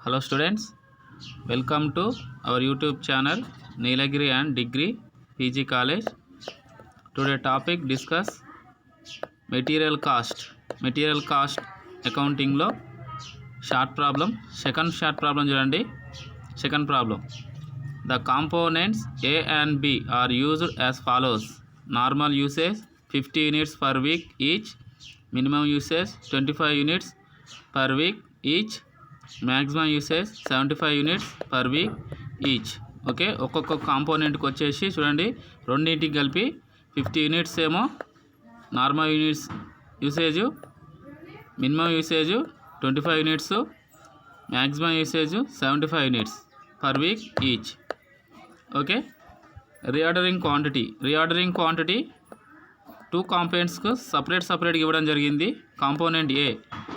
Hello students, welcome to our YouTube channel Nilagiri and Degree PG College. Today topic discuss material cost accounting lo short problem. Second short problem చూడండి. Second problem, the components A and B are used as follows: normal usage 50 units per week each, minimum usage 25 units per week each, maximum usage 75 units per week each. Okay, ఒక్కొక్క కాంపోనెంట్కి వచ్చేసి చూడండి, రెండింటికి కలిపి 50 units ఏమో normal units usage, minimum usage 25 units, maximum usage 75 units per week each. Okay, reordering quantity two కాంపోనెంట్స్కు సపరేట్గా ఇవ్వడం జరిగింది. Component A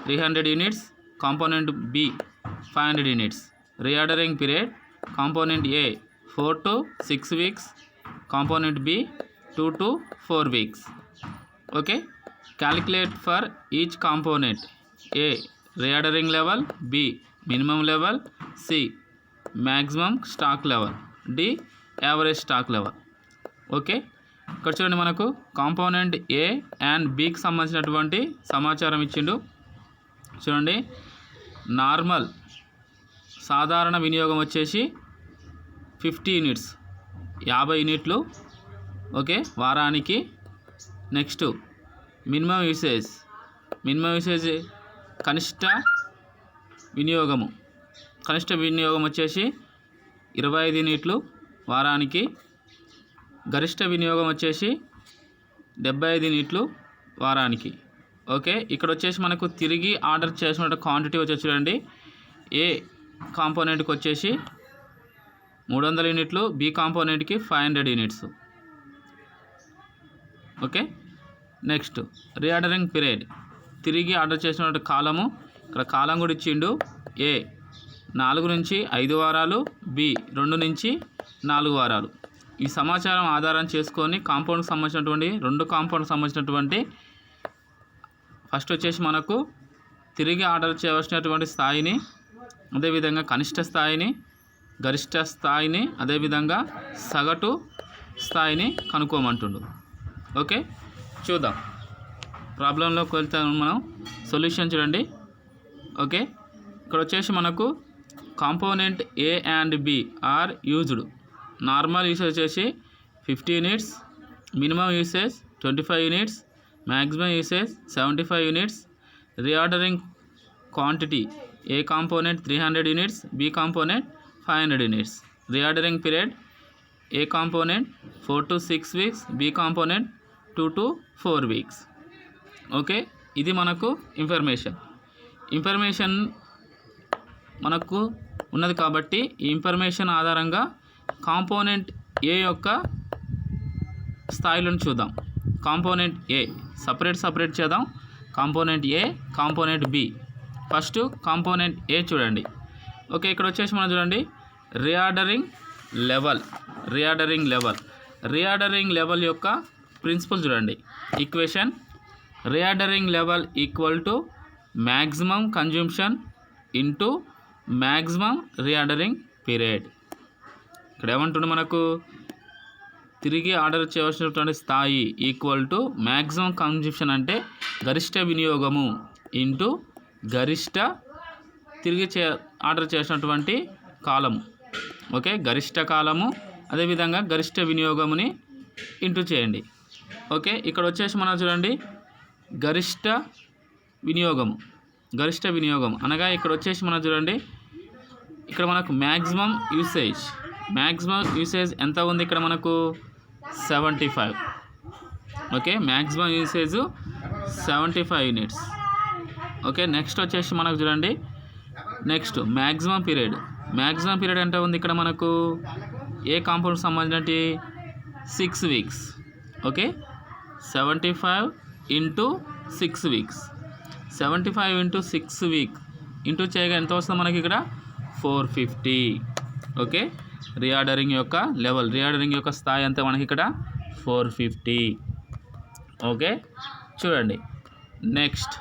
300 units, component B 500 units. Reordering period component A 4 to 6 weeks, component B 2 to 4 weeks. Okay, calculate for each component: A reordering level, B minimum level, C maximum stock level, the average stock level. Okay, ఇక్కడ చూడండి, మనకు component A and బికి సంబంధించినటువంటి సమాచారం ఇచ్చిండు. చూడండి, normal సాధారణ వినియోగం వచ్చేసి 50 యూనిట్స్ 50 యూనిట్లు. ఓకే, వారానికి. నెక్స్ట్ మినిమం యూసేజ్ కనిష్ట వినియోగం వచ్చేసి 25 యూనిట్లు వారానికి. గరిష్ట వినియోగం వచ్చేసి 75 యూనిట్లు వారానికి. ఓకే, ఇక్కడ వచ్చేసి మనకు తిరిగి ఆర్డర్ చేసిన క్వాంటిటీ వచ్చేసి చూడండి, ఏ కాంపోనెంట్కి వచ్చేసి 300 యూనిట్లు, బి కాంపోనెంట్కి 500 units. Okay, next reordering period, తిరిగి ఆర్డర్ చేసిన కాలము, ఇక్కడ కాలం కూడా ఇచ్చిండు. ఏ 4 నుంచి 5 వారాలు, బి 2 నుంచి 4 వారాలు. ఈ సమాచారం ఆధారం చేసుకొని కాంపౌండ్కి సంబంధించినటువంటి ఫస్ట్ వచ్చేసి మనకు తిరిగి ఆర్డర్ చేయవలసినటువంటి స్థాయిని, అదేవిధంగా కనిష్ట స్థాయిని, గరిష్ట స్థాయిని, అదేవిధంగా సగటు స్థాయిని కనుక్కోమంటుండు. ఓకే, చూద్దాం. ప్రాబ్లంలోకి వెళ్తాము మనం. సొల్యూషన్ చూడండి. ఓకే, ఇక్కడ వచ్చేసి మనకు component A and B are used. Normal usage వచ్చేసి 50 units, minimum usage 25 units, maximum usage 75 units. Reordering quantity: A component 300 units, B component 500 units. Reordering period: A component 4 to 6 weeks, B component 2 to 4 weeks. Okay, ఇది మనకు information మనకు ఉన్నది కాబట్టి ఈ information ఆధారంగా component ఏ యొక్క స్థాయిలను చూద్దాం. కాంపోనెంట్ ఏ సపరేట్ చేద్దాం. కాంపోనెంట్ ఏ, కాంపోనెంట్ బి. ఫస్ట్ కాంపోనెంట్ ఏ చూడండి. ఓకే, ఇక్కడ వచ్చేసి మనం చూడండి, రీఆర్డరింగ్ లెవెల్ యొక్క ప్రిన్సిపల్ చూడండి. Equation: reordering level equal to maximum consumption into maximum reordering period. ఇక్కడ ఏమంటుండే, మనకు తిరిగి ఆర్డర్ చేయవలసినటువంటి స్థాయి ఈక్వల్ టు మ్యాక్సిమం కన్జ్యూమ్షన్ అంటే గరిష్ట వినియోగము ఇంటూ తిరిగి ఆర్డర్ చేసినటువంటి కాలము. ఓకే, గరిష్ట కాలము, అదేవిధంగా గరిష్ట వినియోగముని ఇంటూ చేయండి. ఓకే, ఇక్కడ వచ్చేసి మనం చూడండి, గరిష్ట వినియోగం అనగా ఇక్కడ వచ్చేసి మనం చూడండి, ఇక్కడ మనకు మ్యాక్సిమం యూసేజ్ ఎంత ఉంది, ఇక్కడ మనకు 75. Okay, maximum usage 75 units. Okay, next వచ్చేసి మనకు చూడండి, నెక్స్ట్ మ్యాక్సిమం పీరియడ్ ఎంత ఉంది, ఇక్కడ మనకు ఏ కాంపౌండ్కి సంబంధించి 6 weeks. Okay, 75 into 6 weeks. 75 into 6 week into చేయగా ఎంత వస్తుంది మనకి, ఇక్కడ 450. ఓకే, రీఆర్డరింగ్ యొక్క స్థాయి అంతా మనకి ఇక్కడ 450. ఓకే, చూడండి. నెక్స్ట్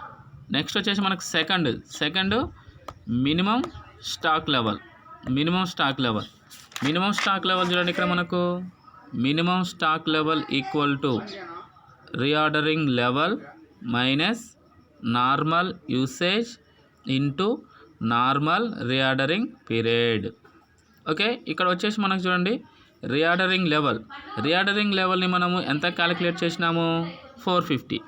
వచ్చేసి మనకు second minimum stock level. Minimum stock level చూడండి ఇక్కడ మనకు minimum stock level equal to reordering level minus normal usage into normal reordering period. Okay, ఇక్కడ వచ్చేసి మనకు చూడండి రీఆర్డరింగ్ లెవెల్ని మనము ఎంత క్యాలిక్యులేట్ చేసినాము 450.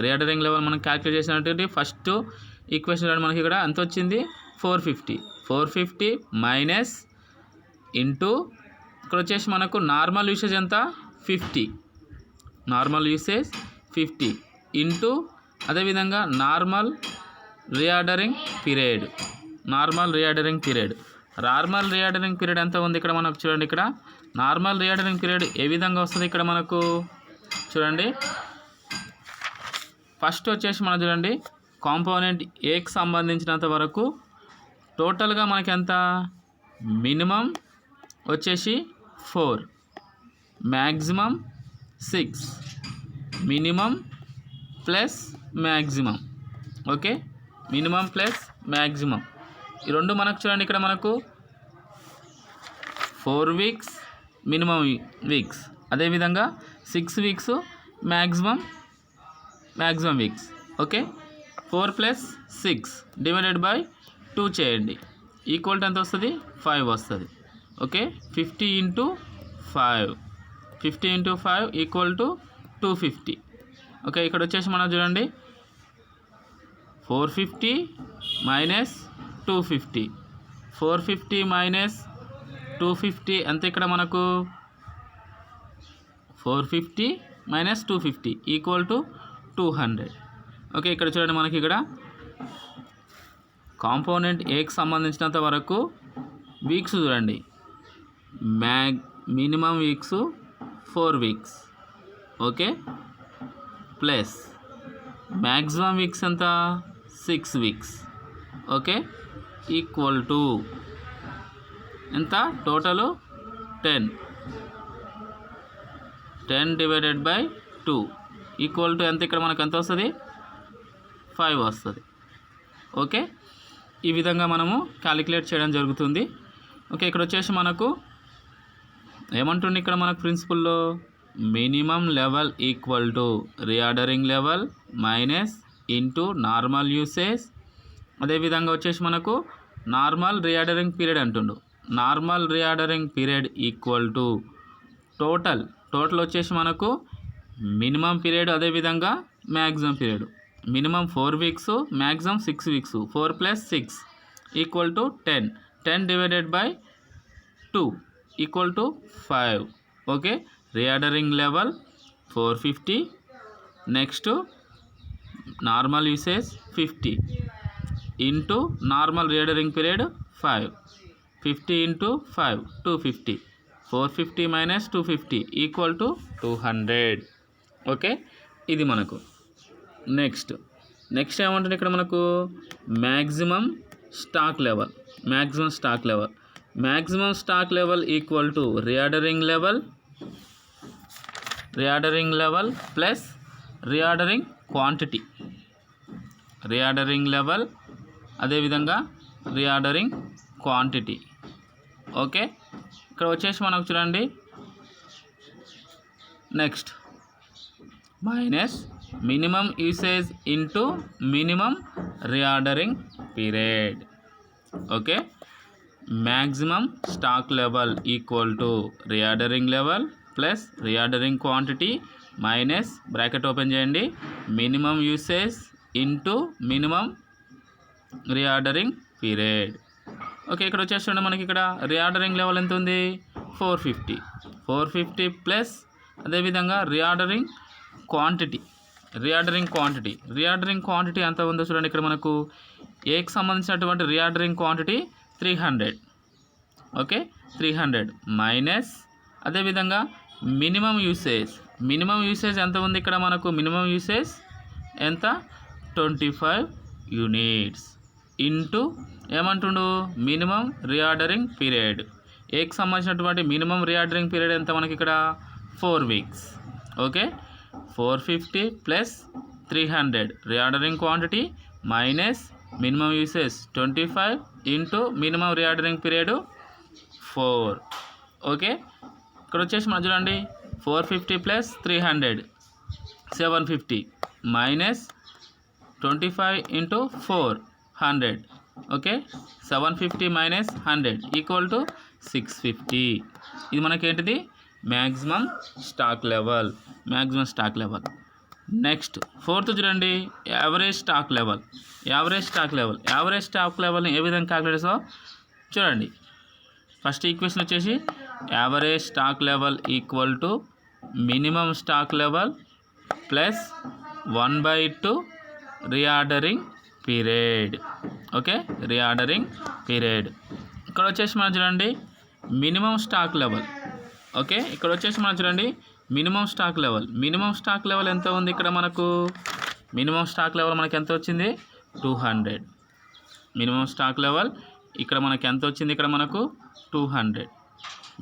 రీఆర్డరింగ్ లెవెల్ మనం క్యాలిక్యులేట్ చేసినటువంటి ఫస్ట్ ఈక్వేషన్ చూడండి మనకి ఇక్కడ ఎంత వచ్చింది 450 మైనస్ ఇంటూ ఇక్కడ వచ్చేసి మనకు నార్మల్ యూసేజ్ ఎంత 50 ఇంటూ అదేవిధంగా normal reordering period. Normal reordering period ఎంత ఉంది ఇక్కడ మనకు చూడండి. ఇక్కడ నార్మల్ రీఆర్డరింగ్ పీరియడ్ ఏ విధంగా వస్తుంది ఇక్కడ మనకు చూడండి. ఫస్ట్ వచ్చేసి మనం చూడండి కాంపోనెంట్ ఏకి సంబంధించినంత వరకు టోటల్గా మనకి ఎంత మినిమం వచ్చేసి 4, maximum 6, minimum plus maximum. Okay, minimum plus maximum ఈ రెండు మనకు చూడండి ఇక్కడ మనకు 4 వీక్స్ మినిమం వీక్స్, అదేవిధంగా 6 weeks maximum weeks. Okay, 4 + 6 divided by 2 చేయండి, ఈక్వల్ టు ఎంత వస్తుంది 5 వస్తుంది. Okay, 50 × 5 equal to 250. ఓకే, ఇక్కడ వచ్చేసి మనం చూడండి 450 మైనస్ 250, 450 మైనస్ 250 ఎంత ఇక్కడ మనకు 450 మైనస్ 250 ఈక్వల్ టు 200. ఓకే, ఇక్కడ చూడండి మనకి ఇక్కడ కాంపోనెంట్ ఏకి సంబంధించినంత వరకు వీక్స్ చూడండి minimum weeks 4 weeks. Okay, plus maximum weeks ఎంత 6 వీక్స్. ఓకే, ఈక్వల్ టు ఎంత total 10 divided by 2 equal to ఎంత ఇక్కడ మనకు ఎంత వస్తుంది 5 వస్తుంది. ఓకే, ఈ విధంగా మనము క్యాలిక్యులేట్ చేయడం జరుగుతుంది. ఓకే, ఇక్కడ వచ్చేసి మనకు ఏమంటుంది ఇక్కడ మనకు ప్రిన్సిపల్లో minimum level equal to reordering level minus into normal usage, అదేవిధంగా వచ్చేసి మనకు నార్మల్ రీఆర్డరింగ్ పీరియడ్ అంటుండు. Normal reordering period equal to total వచ్చేసి మనకు మినిమం పీరియడ్ అదేవిధంగా maximum period. Minimum 4 weeks, maximum 6 weeks, 4 + 6 equal to 10 divided by 2 equal to 5. Okay, reordering level 450, next normal usage 50 into normal reordering period 5, 50 × 5 250, 450 minus 250 equal to 200. Okay, ఇది మనకు next ఏమంటుంది ఇక్కడ మనకు maximum stock level equal to reordering level plus reordering quantity. Reordering level అదేవిధంగా reordering quantity. Okay, ఇక్కడ వచ్చేసి మనకు చూడండి next minus minimum usage into minimum reordering period. Okay, maximum stock level equal to reordering level plus reordering quantity minus bracket open చేయండి minimum usage into minimum reordering period. Okay, ఇక్కడ వచ్చేస్తుండే మనకి ఇక్కడ reordering level ఎంత ఉంది 450 plus అదేవిధంగా reordering quantity ఎంత ఉందో చూడండి. ఇక్కడ మనకు ఏకి సంబంధించినటువంటి రీఆర్డరింగ్ క్వాంటిటీ 300. ఓకే, 300 మైనస్ అదేవిధంగా మినిమం యూసేజ్ ఎంత ఉంది ఇక్కడ మనకు మినిమం యూసేజ్ ఎంత 25 యూనిట్స్ ఇంటూ ఏమంటుండు మినిమం రీఆర్డరింగ్ పీరియడ్. ఏకి సంబంధించినటువంటి మినిమం రీఆర్డరింగ్ పీరియడ్ ఎంత మనకి ఇక్కడ 4 weeks. Okay, 450 plus 300 reordering quantity minus minimum usage 25 into minimum reordering period 4. Okay, ఇక్కడ వచ్చేసి మనం చూడండి 450 plus 300 750 minus 25 into 400. Okay, 750 minus 100 equal to 650. ఇది మనకేంటిది maximum stock level. Next 4th చూడండి యావరేజ్ స్టాక్ లెవెల్ని ఏ విధంగా క్యాలిక్యులేట్ చేస్తామో చూడండి. ఫస్ట్ ఈక్వేషన్ వచ్చేసి average stock level equal to minimum stock level plus 1/2 reordering period. Okay, reordering period. ఇక్కడ వచ్చేసి మనం చూడండి మినిమం స్టాక్ లెవెల్. ఓకే, ఇక్కడ వచ్చేసి మనం చూడండి మినిమం స్టాక్ లెవెల్ ఎంత ఉంది ఇక్కడ మనకు? మినిమం స్టాక్ లెవెల్ మనకి ఎంత వచ్చింది? 200. మినిమం స్టాక్ లెవెల్ ఇక్కడ మనకి ఎంత వచ్చింది? ఇక్కడ మనకు 200.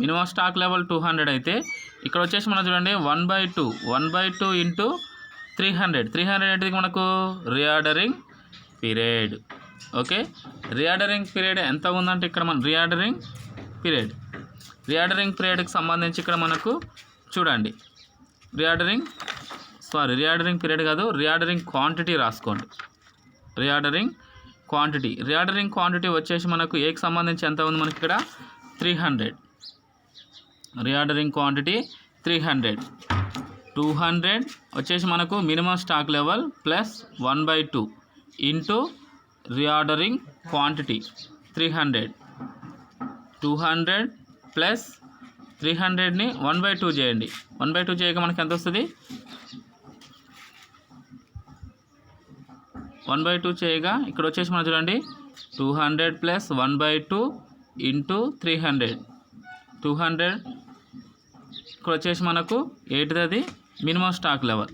మినిమం స్టాక్ లెవెల్ 200 అయితే ఇక్కడ వచ్చేసి మనం చూడండి 1/2 ఇంటూ 300 అంటే మనకు reordering period. Okay, reordering period ఎంత ఉందంటే ఇక్కడ మన రీఆర్డరింగ్ పీరియడ్కి సంబంధించి ఇక్కడ మనకు చూడండి రీఆర్డరింగ్ పీరియడ్ కాదు, రీఆర్డరింగ్ క్వాంటిటీ రాసుకోండి. రీఆర్డరింగ్ క్వాంటిటీ వచ్చేసి మనకు ఏకి సంబంధించి ఎంత ఉంది మనకి ఇక్కడ? 300. Reordering quantity 300. 200 వచ్చేసి మనకు minimum stock level plus 1/2 into reordering quantity 300. 200 plus 300ని 1/2 చేయండి. 1/2 చేయక మనకి ఎంత వస్తుంది? 1/2 చేయగా ఇక్కడ వచ్చేసి మనం చూడండి 200 ప్లస్ 1/2 ఇంటూ 300. 200 ఇక్కడ వచ్చేసి మనకు ఏంటిది? Minimum stock level.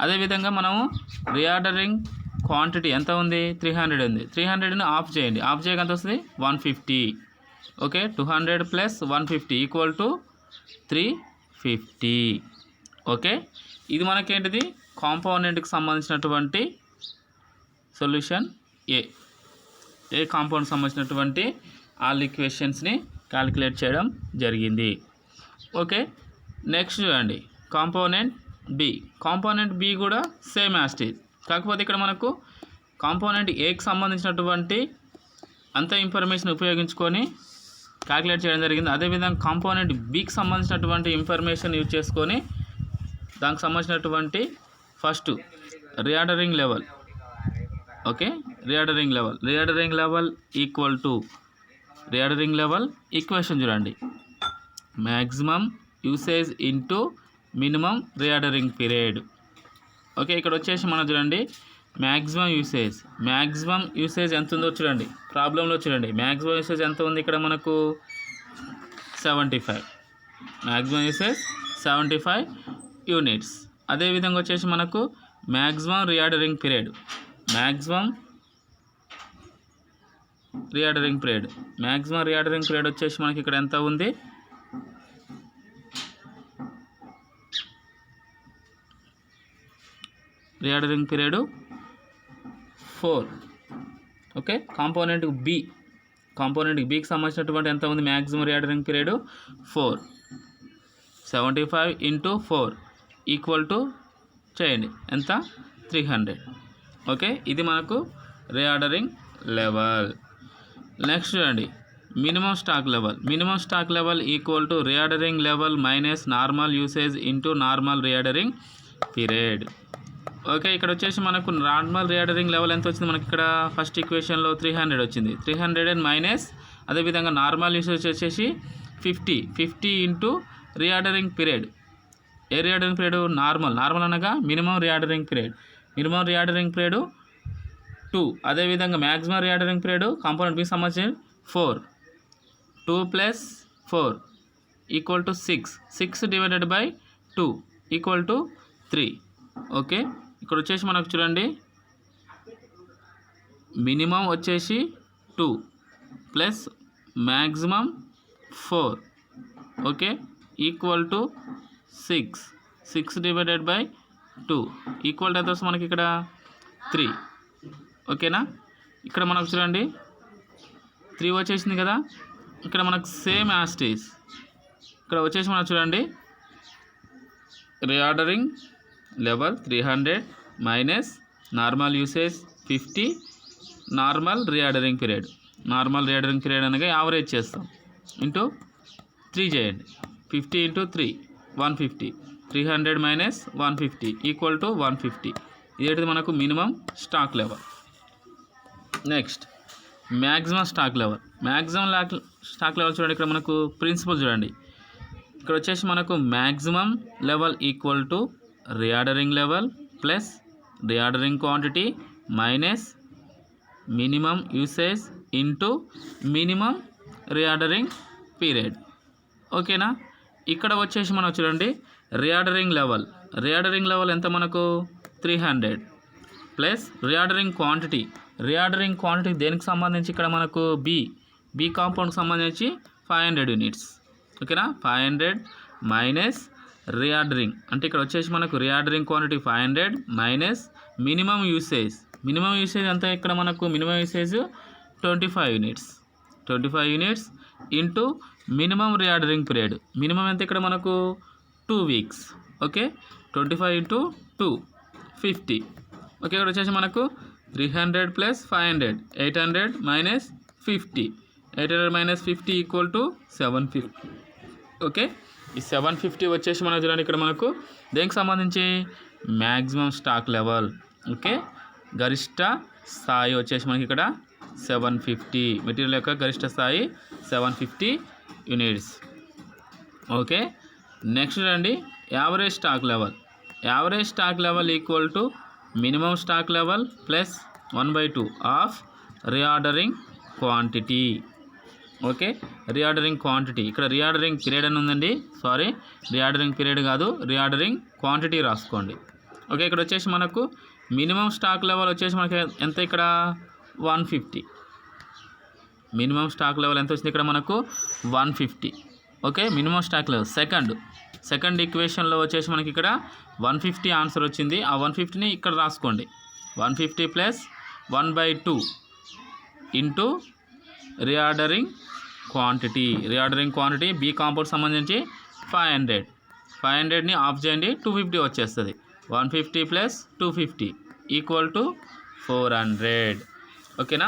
అదేవిధంగా మనము రీఆర్డరింగ్ క్వాంటిటీ ఎంత ఉంది? 300 ఉంది. 300ని ఆఫ్ చేయండి. ఆఫ్ చేయక ఎంత వస్తుంది? 150. Okay, 200 plus 150 equal to 350. Okay, ఇది మనకేంటిది కాంపోనెంట్కి సంబంధించినటువంటి సొల్యూషన్. ఏ కాంపౌండ్కి సంబంధించినటువంటి ఆల్ ఈక్వేషన్స్ని క్యాలిక్యులేట్ చేయడం జరిగింది. ఓకే, నెక్స్ట్ చూడండి కాంపోనెంట్ బి కూడా సేమ్ యాజ్ ఇట్ ఈజ్. కాకపోతే ఇక్కడ మనకు కాంపోనెంట్ ఏకి సంబంధించినటువంటి అంత ఇన్ఫర్మేషన్ ఉపయోగించుకొని క్యాలిక్యులేట్ చేయడం జరిగింది. అదేవిధంగా కాంపోనెంట్ బికి సంబంధించినటువంటి ఇన్ఫర్మేషన్ యూజ్ చేసుకొని దానికి సంబంధించినటువంటి first reordering level. Okay, reordering level equal to reordering level equation చూడండి maximum usage into minimum reordering period. Okay, ఇక్కడ వచ్చేసి మనం చూడండి మ్యాక్సిమం యూసేజ్ ఎంత ఉందో చూడండి. ప్రాబ్లంలో చూడండి మ్యాక్సిమం యూసేజ్ ఎంత ఉంది ఇక్కడ మనకు? 75. Maximum usage 75 units. అదేవిధంగా వచ్చేసి మనకు మ్యాక్సిమం రీఆర్డరింగ్ పీరియడ్ వచ్చేసి మనకి ఇక్కడ ఎంత ఉంది? Reordering period 4. ఓకే, కాంపోనెంట్ బికి సంబంధించినటువంటి ఎంత ఉంది? Maximum reordering period 4. 75 into 4 equal to చేయండి ఎంత? 300. ఓకే, ఇది మనకు రీఆర్డరింగ్ లెవెల్. నెక్స్ట్ చూడండి minimum stock level equal to reordering level minus normal usage into normal reordering period. Okay, ఇక్కడ వచ్చేసి మనకు నార్మల్ రీఆర్డరింగ్ లెవెల్ ఎంత వచ్చింది మనకి? ఇక్కడ ఫస్ట్ ఈక్వేషన్లో 300 వచ్చింది. 300 మైనస్ అదేవిధంగా నార్మల్ యూసేజ్ వచ్చేసి 50 ఇంటూ రీఆర్డరింగ్ పీరియడ్. ఏ రీఆర్డరింగ్ పీరియడ్? నార్మల్ అనగా మినిమం రీఆర్డరింగ్ పీరియడ్ 2. అదేవిధంగా మ్యాక్సిమం రీఆర్డరింగ్ పీరియడ్ కాంపోనెంట్ బికి సంబంధించి 4. 2 plus 4 equal to 6. 6 divided by 2 equal to 3. Okay, ఇక్కడ వచ్చేసి మనకు చూడండి మినిమం వచ్చేసి 2 plus maximum 4. Okay, equal to 6. 6 divided by 2 equal to ఎంత వస్తుంది మనకి ఇక్కడ? 3. ఓకేనా, ఇక్కడ మనకు చూడండి 3 వచ్చేసింది కదా. ఇక్కడ మనకు సేమ్ యాస్టీస్ ఇక్కడ వచ్చేసి మనం చూడండి reordering level 300 minus normal usage 50 normal reordering period. Normal reordering period అనగా యావరేజ్ చేస్తాం ఇంటూ 3 చేయండి. 50 ఇంటూ 3 150. 300 minus 150 equal to 150. ఇదేంటిది మనకు minimum stock level. Next maximum stock level. Maximum stock level చూడండి, ఇక్కడ మనకు ప్రిన్సిపల్ చూడండి. ఇక్కడ వచ్చేసి మనకు maximum level equal to reordering level plus reordering quantity minus minimum usage into minimum reordering period. ఓకేనా. ఇక్కడ వచ్చేసి మనం చూడండి రీఆర్డరింగ్ లెవెల్. రీఆర్డరింగ్ లెవెల్ ఎంత మనకు 300 plus reordering quantity. Reordering quantity దేనికి సంబంధించి ఇక్కడ మనకు బి కాంపౌండ్కి సంబంధించి 500 యూనిట్స్. ఓకేనా. 500 మైనస్ రీఆర్డరింగ్ అంటే ఇక్కడ వచ్చేసి మనకు reordering quantity 500 minus minimum usage. Minimum usage అంతా ఇక్కడ మనకు minimum usage 25 units. 25 units into minimum reordering period. Minimum ఎంత ఇక్కడ మనకు 2 వీక్స్. ఓకే. 25 ఇంటూ 2 50. ఓకే. ఇక్కడ వచ్చేసి మనకు 300 plus 500 800 minus 50. 800 minus 50 equal to 750. Okay. ఈ 750 వచ్చేసి మనం చూడండి ఇక్కడ మనకు దేనికి సంబంధించి మ్యాక్సిమం స్టాక్ లెవెల్. ఓకే. గరిష్ట స్థాయి వచ్చేసి మనకి ఇక్కడ 750. మెటీరియల్ యొక్క గరిష్ట స్థాయి 750 యూనిట్స్. ఓకే. నెక్స్ట్ చూడండి average stock level. Average stock level equal to minimum stock level plus 1/2 of reordering quantity. Okay. Reordering quantity ఇక్కడ రీఆర్డరింగ్ పీరియడ్ అని ఉందండి. సారీ, రీఆర్డరింగ్ పీరియడ్ కాదు, రీఆర్డరింగ్ క్వాంటిటీ రాసుకోండి. ఓకే. ఇక్కడ వచ్చేసి మనకు మినిమం స్టాక్ లెవెల్ వచ్చేసి మనకి ఎంత ఇక్కడ 150. మినిమం స్టాక్ లెవెల్ ఎంత వచ్చింది ఇక్కడ మనకు 150. Okay. Minimum stock level second ఈక్వేషన్లో వచ్చేసి మనకి ఇక్కడ 150 ఆన్సర్ వచ్చింది. ఆ 150ని ఇక్కడ రాసుకోండి. 150 plus 1/2 into reordering quantity B compound సంబంధించి 500ని ఆఫ్ చేయండి. 250 వచ్చేస్తుంది. 150 ప్లస్ 250 ఈక్వల్ టు 400. ఓకేనా.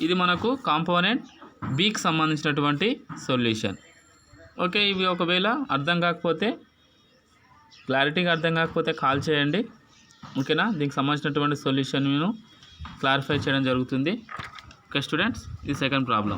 ఇది మనకు కాంపోనెంట్ బికి సంబంధించినటువంటి సొల్యూషన్. ఓకే. ఇవి ఒకవేళ క్లారిటీగా అర్థం కాకపోతే కాల్ చేయండి. ఓకేనా. దీనికి సంబంధించినటువంటి సొల్యూషన్ నేను క్లారిఫై చేయడం జరుగుతుంది. ఓకే స్టూడెంట్స్, ఇది సెకండ్ ప్రాబ్లం.